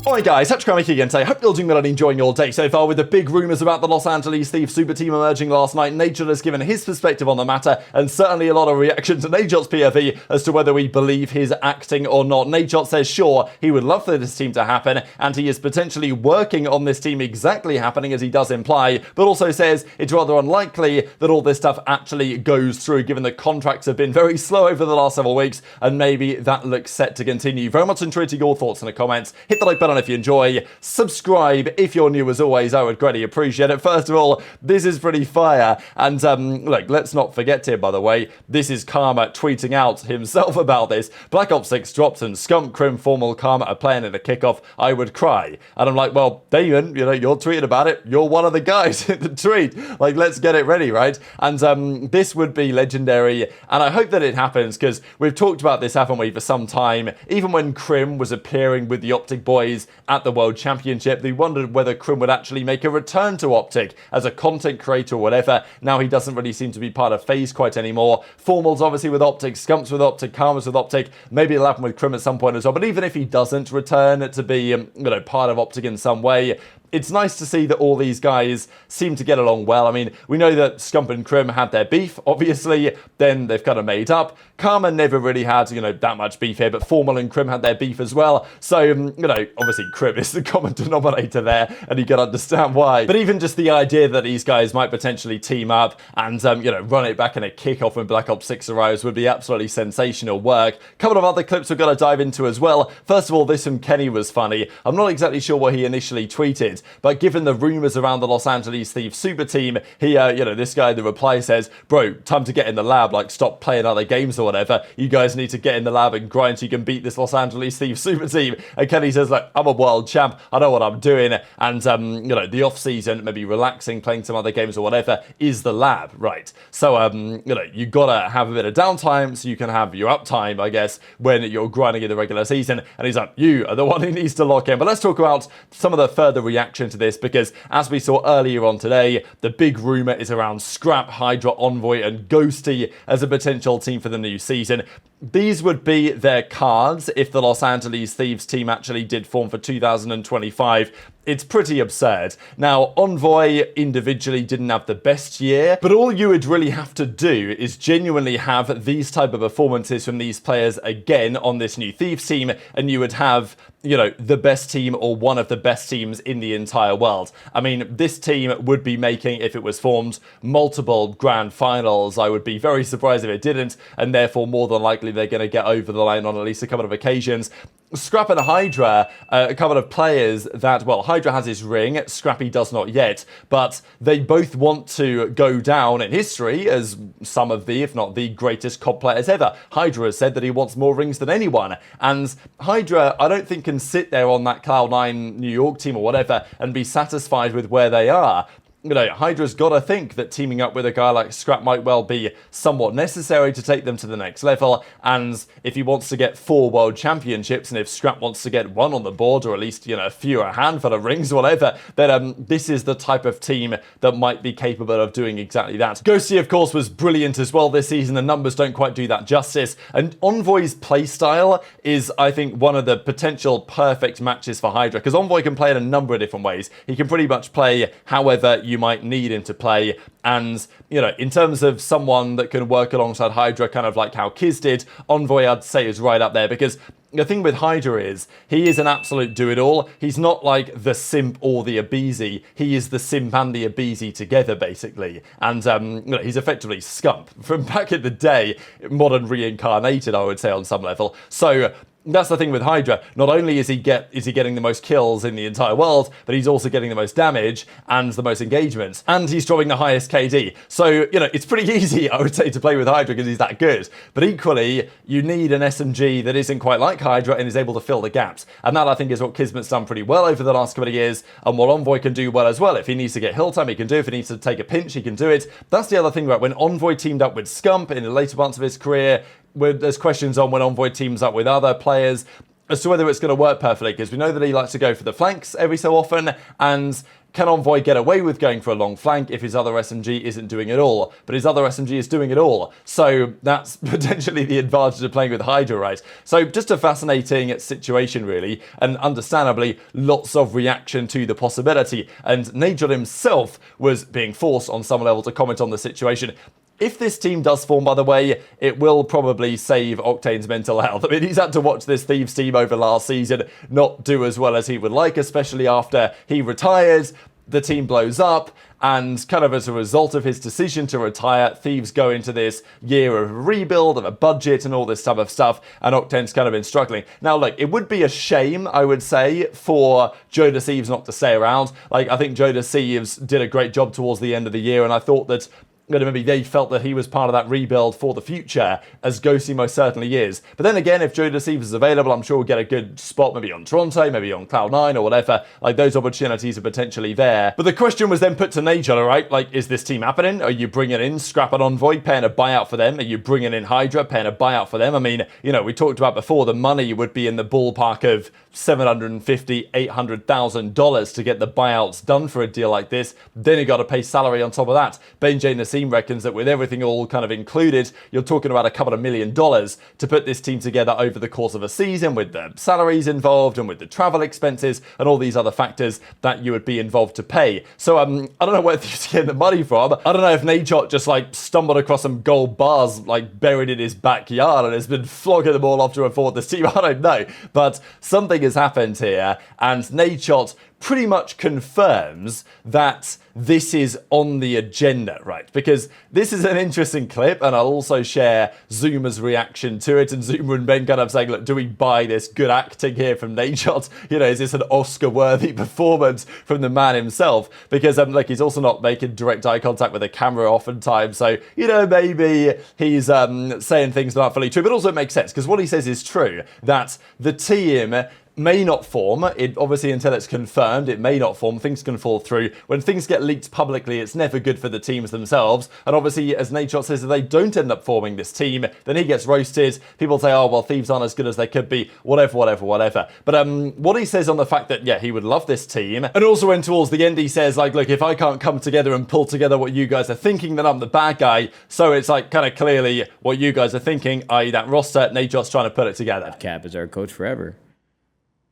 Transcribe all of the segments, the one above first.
Alright guys, Scrappy again today. Hope you're doing well and enjoying your day so far with the big rumours about the Los Angeles Thieves Superteam emerging last night. Nadeshot has given his perspective on the matter and certainly a lot of reaction to Nadeshot's POV as to whether we believe his acting or not. Nadeshot says sure, he would love for this team to happen and he is potentially working on this team exactly happening as he does imply, but also says it's rather unlikely that all this stuff actually goes through given that contracts have been very slow over the last several weeks and maybe that looks set to continue. Very much intrigued to your thoughts in the comments. Hit the like button if you enjoy, subscribe if you're new as always, I would greatly appreciate it. First of all, this is pretty fire, and look, let's not forget here by the way, this is Karma tweeting out himself about this. Black Ops 6 dropped and Scump, Kremp, Formal, Karma are playing in a kickoff, I would cry. And I'm like, well, Damon, you know, you're tweeting about it, you're one of the guys in the tweet, like let's get it ready, right? And this would be legendary, and I hope that it happens because we've talked about this, haven't we, for some time. Even when Kremp was appearing with the OpTic boys at the World Championship, they wondered whether Kremp would actually make a return to OpTic as a content creator or whatever. Now he doesn't really seem to be part of FaZe quite anymore. Formal's obviously with OpTic, Scump's with OpTic, Karma's with OpTic, maybe it'll happen with Kremp at some point as well, but even if he doesn't return to be, you know, part of OpTic in some way, it's nice to see that all these guys seem to get along well. I mean, we know that Scump and Kremp had their beef, obviously, then they've kind of made up. Karma never really had, you know, that much beef here, but Formal and Kremp had their beef as well. So, you know, obviously Kremp is the common denominator there, and you can understand why. But even just the idea that these guys might potentially team up and, you know, run it back in a kickoff when Black Ops 6 arrives would be absolutely sensational work. A couple of other clips we've got to dive into as well. First of all, this from Kenny was funny. I'm not exactly sure what he initially tweeted, but given the rumours around the Los Angeles Thieves Super Team, he, you know, this guy in the reply says, bro, time to get in the lab, like stop playing other games or whatever. You guys need to get in the lab and grind so you can beat this Los Angeles Thieves Super Team. And Kenny says, like, I'm a world champ, I know what I'm doing, and, you know, the off season, maybe relaxing, playing some other games or whatever, is the lab, right? So, you know, you gotta have a bit of downtime so you can have your uptime, I guess, when you're grinding in the regular season. And he's like, you are the one who needs to lock in. But let's talk about some of the further reaction to this, because as we saw earlier on today, the big rumour is around Scrap, HyDra, Envoy and Ghosty as a potential team for the new season. These would be their cards if the Los Angeles Thieves team actually did form for 2025. It's pretty absurd. Now, Envoy individually didn't have the best year, but all you would really have to do is genuinely have these type of performances from these players again on this new Thieves team, and you would have, you know, the best team or one of the best teams in the entire world. I mean, this team would be making, if it was formed, multiple grand finals. I would be very surprised if it didn't, and therefore more than likely they're going to get over the line on at least a couple of occasions. Scrap and HyDra, a couple of players that, well, HyDra has his ring, Scrappy does not yet, but they both want to go down in history as some of the, if not the greatest COD players ever. HyDra has said that he wants more rings than anyone, and HyDra, I don't think, can sit there on that Cloud9 New York team or whatever and be satisfied with where they are. You know, HyDra's got to think that teaming up with a guy like Scrap might well be somewhat necessary to take them to the next level, and if he wants to get 4 world championships, and if Scrap wants to get 1 on the board, or at least, you know, a handful of rings or whatever, then this is the type of team that might be capable of doing exactly that. Ghosty, of course, was brilliant as well this season. The numbers don't quite do that justice, and Envoy's playstyle is, I think, one of the potential perfect matches for HyDra, because Envoy can play in a number of different ways. He can pretty much play however you might need him to play, and, you know, in terms of someone that can work alongside HyDra, kind of like how Kiz did, Envoy, I'd say, is right up there, because the thing with HyDra is, he is an absolute do-it-all. He's not like the Simp or the aBeZy. He is the Simp and the aBeZy together, basically. And, you know, he's effectively Scump from back in the day, modern reincarnated, I would say, on some level. So that's the thing with HyDra. Not only is he getting the most kills in the entire world, but he's also getting the most damage and the most engagements. And he's drawing the highest KD. So, you know, it's pretty easy, I would say, to play with HyDra because he's that good. But equally, you need an SMG that isn't quite like HyDra and is able to fill the gaps. And that, I think, is what Kismet's done pretty well over the last couple of years, and what Envoy can do well as well. If he needs to get hill time, he can do it. If he needs to take a pinch, he can do it. That's the other thing, right? When Envoy teamed up with Scump in the later parts of his career, there's questions on when Envoy teams up with other players as to whether it's going to work perfectly, because we know that he likes to go for the flanks every so often, and can Envoy get away with going for a long flank if his other SMG isn't doing it all? But his other SMG is doing it all. So that's potentially the advantage of playing with HyDra, right? So just a fascinating situation, really. And understandably, lots of reaction to the possibility. And Nadeshot himself was being forced on some level to comment on the situation. If this team does form, by the way, it will probably save Octane's mental health. I mean, he's had to watch this Thieves team over last season not do as well as he would like, especially after he retires, the team blows up, and kind of as a result of his decision to retire, Thieves go into this year of a rebuild, of a budget, and all this type of stuff, and Octane's kind of been struggling. Now, look, it would be a shame, I would say, for JoeDeceives not to stay around. Like, I think JoeDeceives did a great job towards the end of the year, and I thought that maybe they felt that he was part of that rebuild for the future, as Ghosty most certainly is. But then again, if JoeDeceives is available, I'm sure we'll get a good spot maybe on Toronto, maybe on Cloud9 or whatever. Like, those opportunities are potentially there. But the question was then put to Nadeshot, all right? Like, is this team happening? Are you bringing in Scrap and Envoy, paying a buyout for them? Are you bringing in HyDra, paying a buyout for them? I mean, you know, we talked about before, the money would be in the ballpark of $750,000, $800,000 to get the buyouts done for a deal like this. Then you got to pay salary on top of that. Nastie reckons that with everything all kind of included, you're talking about a couple of $1 million to put this team together over the course of a season, with the salaries involved and with the travel expenses and all these other factors that you would be involved to pay. So I don't know where he's getting the money from. I don't know if Nadeshot just like stumbled across some gold bars like buried in his backyard and has been flogging them all off to afford this team. I don't know, but something has happened here, and Nadeshot pretty much confirms that this is on the agenda, right? Because this is an interesting clip, and I'll also share Zoomer's reaction to it, and Zoomer and Ben kind of saying, look, do we buy this good acting here from Nadeshot? You know, is this an Oscar-worthy performance from the man himself? Because, like, he's also not making direct eye contact with the camera oftentimes, so, you know, maybe he's saying things not fully true, but also it makes sense, because what he says is true, that the team may not form. It obviously, until it's confirmed, it may not form. Things can fall through. When things get leaked publicly, it's never good for the teams themselves. And obviously, as Nadeshot says, if they don't end up forming this team, then he gets roasted. People say, oh, well, Thieves aren't as good as they could be. Whatever. But what he says on the fact that, yeah, he would love this team. And also when towards the end, he says, like, look, if I can't come together and pull together what you guys are thinking, then I'm the bad guy. So it's like kind of clearly what you guys are thinking, i.e. that roster, Nadeshot's trying to put it together. Cap is our coach forever.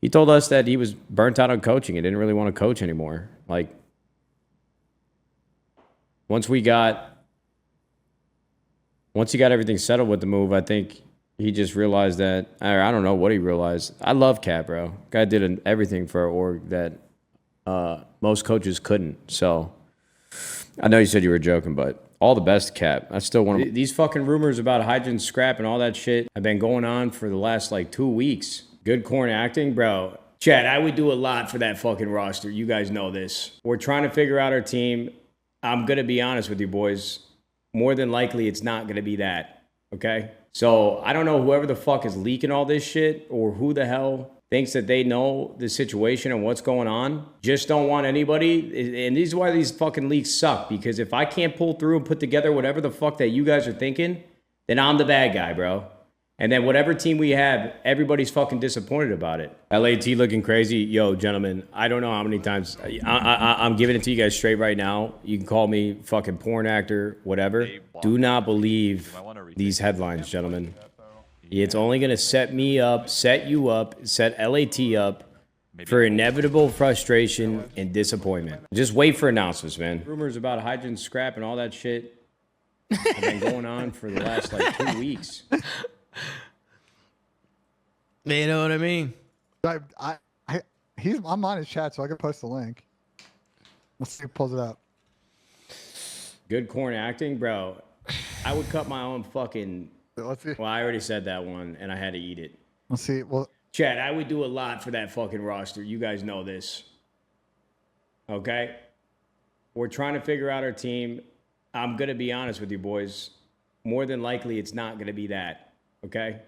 He told us that he was burnt out on coaching and didn't really want to coach anymore. Like, once he got everything settled with the move, I think he just realized that, or I don't know what he realized. I love Cap, bro. Guy did everything for our org that most coaches couldn't. So, I know you said you were joking, but all the best, Cap. I still want to. These fucking rumors about HyDra and Scrap and all that shit have been going on for the last, like, 2 weeks. Good corn acting, bro. Chad, I would do a lot for that fucking roster. You guys know this. We're trying to figure out our team. I'm going to be honest with you, boys. More than likely, it's not going to be that. Okay? So, I don't know whoever the fuck is leaking all this shit or who the hell thinks that they know the situation and what's going on. Just don't want anybody. And this is why these fucking leaks suck. Because if I can't pull through and put together whatever the fuck that you guys are thinking, then I'm the bad guy, bro. And then whatever team we have, everybody's fucking disappointed about it. LAT looking crazy. Yo, gentlemen, I don't know how many times. I'm giving it to you guys straight right now. You can call me fucking porn actor, whatever. Do not believe these headlines, gentlemen. It's only going to set me up, set you up, set LAT up for inevitable frustration and disappointment. Just wait for announcements, man. Rumors about HyDra and Scrap and all that shit have been going on for the last, like, 2 weeks. You know what I mean? I'm on his chat, so I can post the link. Let's see if he pulls it up. Good corn acting, bro. I would cut my own fucking. Let's see. Well, I already said that one, and I had to eat it. Let's see. Well, Chad, I would do a lot for that fucking roster. You guys know this. Okay? We're trying to figure out our team. I'm going to be honest with you, boys. More than likely, it's not going to be that. Okay?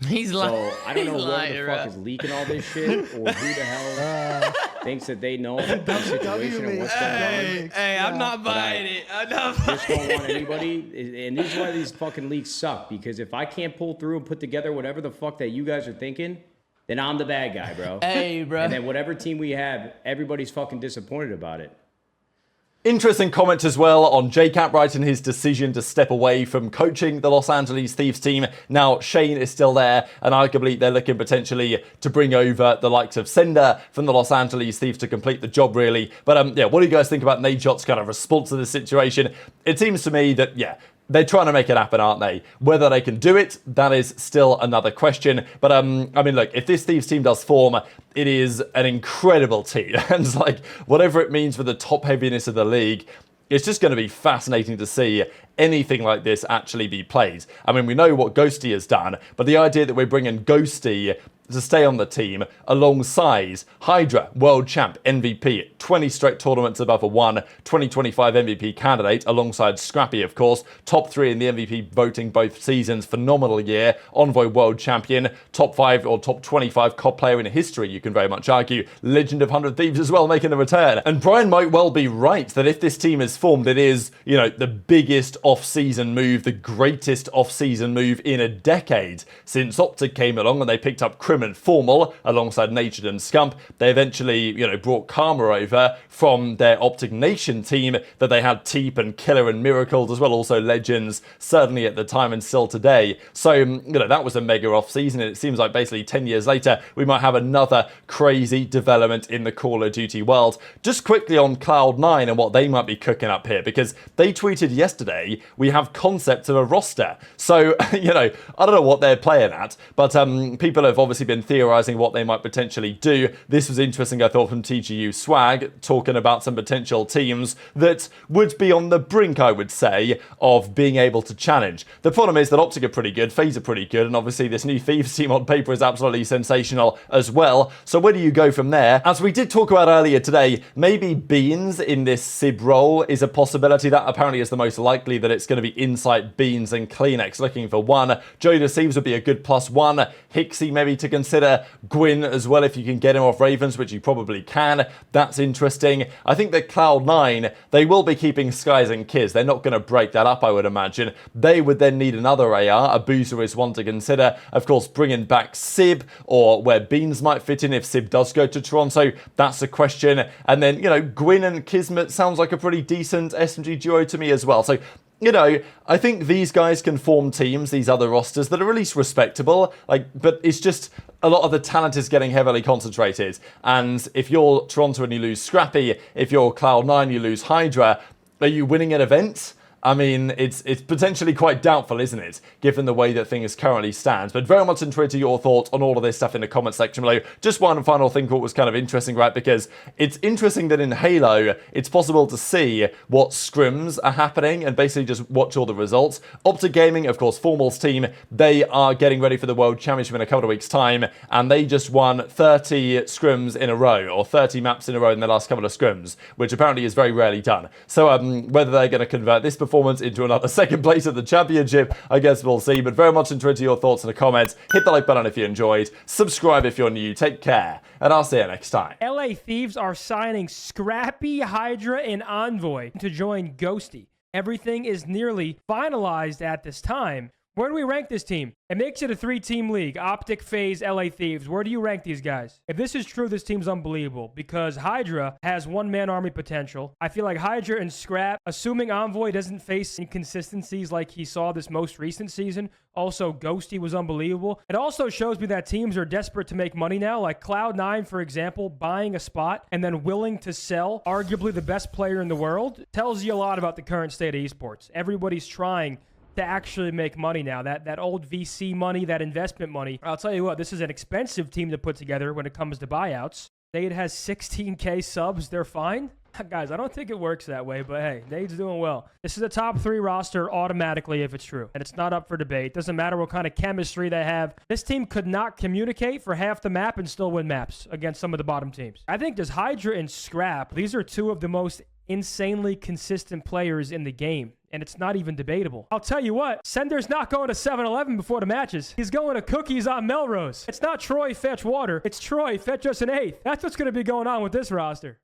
He's lying. So, I don't know what the fuck is leaking all this shit or who the hell thinks that they know the situation and what's going on. Hey, I'm not buying it. I'm not buying just don't want anybody. And this is why these fucking leaks suck. Because if I can't pull through and put together whatever the fuck that you guys are thinking, then I'm the bad guy, bro. Hey, bro. And then whatever team we have, everybody's fucking disappointed about it. Interesting comment as well on JCap writing his decision to step away from coaching the Los Angeles Thieves team. Now, Shane is still there, and arguably they're looking potentially to bring over the likes of Cinder from the Los Angeles Thieves to complete the job, really. But yeah, what do you guys think about Nadeshot's kind of response to this situation? It seems to me that, yeah, they're trying to make it happen, aren't they? Whether they can do it, that is still another question. But, I mean, look, if this Thieves team does form, it is an incredible team. And, like, whatever it means for the top heaviness of the league, it's just going to be fascinating to see anything like this actually be played. I mean, we know what Ghosty has done, but the idea that we're bringing Ghosty to stay on the team alongside HyDra, world champ, MVP, 20 straight tournaments above a 1, 2025 MVP candidate, alongside Scrappy, of course, top 3 in the MVP voting both seasons, phenomenal year, Envoy world champion, top 5 or top 25 COD player in history, you can very much argue, legend of 100 Thieves as well, making a return. And Brian might well be right that if this team is formed, it is, you know, the biggest off-season move, the greatest off-season move in a decade since OpTic came along and they picked up Kremp and Formal alongside Nadeshot and Scump. They eventually, you know, brought Karma over from their OpTic Nation team that they had Teep and Killer and Miracles as well, also legends, certainly at the time and still today. So, you know, that was a mega off season, and it seems like basically 10 years later, we might have another crazy development in the Call of Duty world. Just quickly on Cloud9 and what they might be cooking up here, because they tweeted yesterday, we have concepts of a roster. So, you know, I don't know what they're playing at, but people have obviously been theorizing what they might potentially do. This was interesting, I thought, from TGU Swag, talking about some potential teams that would be on the brink, I would say, of being able to challenge. The problem is that OpTic are pretty good, FaZe are pretty good, and obviously this new Thieves team on paper is absolutely sensational as well. So where do you go from there? As we did talk about earlier today, maybe Beans in this SIB role is a possibility. That apparently is the most likely, that it's going to be Insight, Beans, and CleanX looking for one. JoeDeceives would be a good +1. Hixie maybe to consider, Gwyn as well if you can get him off Ravens, which you probably can. That's interesting. I think that Cloud9, they will be keeping Skyz and Kiz. They're not going to break that up, I would imagine. They would then need another AR. aBeZy is one to consider. Of course, bringing back Sib, or where Beans might fit in if Sib does go to Toronto. That's a question. And then, you know, Gwyn and Kismet sounds like a pretty decent SMG duo to me as well. So, you know, I think these guys can form teams, these other rosters, that are at least respectable. Like, but it's just a lot of the talent is getting heavily concentrated. And if you're Toronto and you lose Scrappy, if you're Cloud9, you lose HyDra, are you winning an event? I mean, it's potentially quite doubtful, isn't it, given the way that things currently stand. But very much intrigued to your thoughts on all of this stuff in the comment section below. Just one final thing what was kind of interesting, right? Because it's interesting that in Halo, it's possible to see what scrims are happening and basically just watch all the results. OpTic Gaming, of course, Formal's team, they are getting ready for the World Championship in a couple of weeks' time, and they just won 30 scrims in a row, or 30 maps in a row in the last couple of scrims, which apparently is very rarely done. So whether they're going to convert this performance into another second place at the championship, I guess we'll see. But very much into your thoughts in the comments. Hit the like button if you enjoyed. Subscribe if you're new. Take care, and I'll see you next time. LA Thieves are signing Scrappy, HyDra, and Envoy to join Ghosty. Everything is nearly finalized at this time. Where do we rank this team? It makes it a 3-team league. OpTic, FaZe, LA Thieves. Where do you rank these guys? If this is true, this team's unbelievable because HyDra has one-man army potential. I feel like HyDra and Scrap, assuming Envoy doesn't face inconsistencies like he saw this most recent season. Also, Ghosty was unbelievable. It also shows me that teams are desperate to make money now. Like Cloud9, for example, buying a spot and then willing to sell arguably the best player in the world tells you a lot about the current state of esports. Everybody's trying to actually make money now. That old VC money, that investment money. I'll tell you what, this is an expensive team to put together when it comes to buyouts. Nade has 16K subs. They're fine. Guys, I don't think it works that way, but hey, Nade's doing well. This is a top 3 roster automatically if it's true, and it's not up for debate. Doesn't matter what kind of chemistry they have. This team could not communicate for half the map and still win maps against some of the bottom teams. I think there's HyDra and Scrap. These are 2 of the most insanely consistent players in the game, and it's not even debatable. I'll tell you what, Sender's not going to 7-Eleven before the matches. He's going to Cookies on Melrose. It's not Troy fetch water. It's Troy fetch us an 8th. That's what's going to be going on with this roster.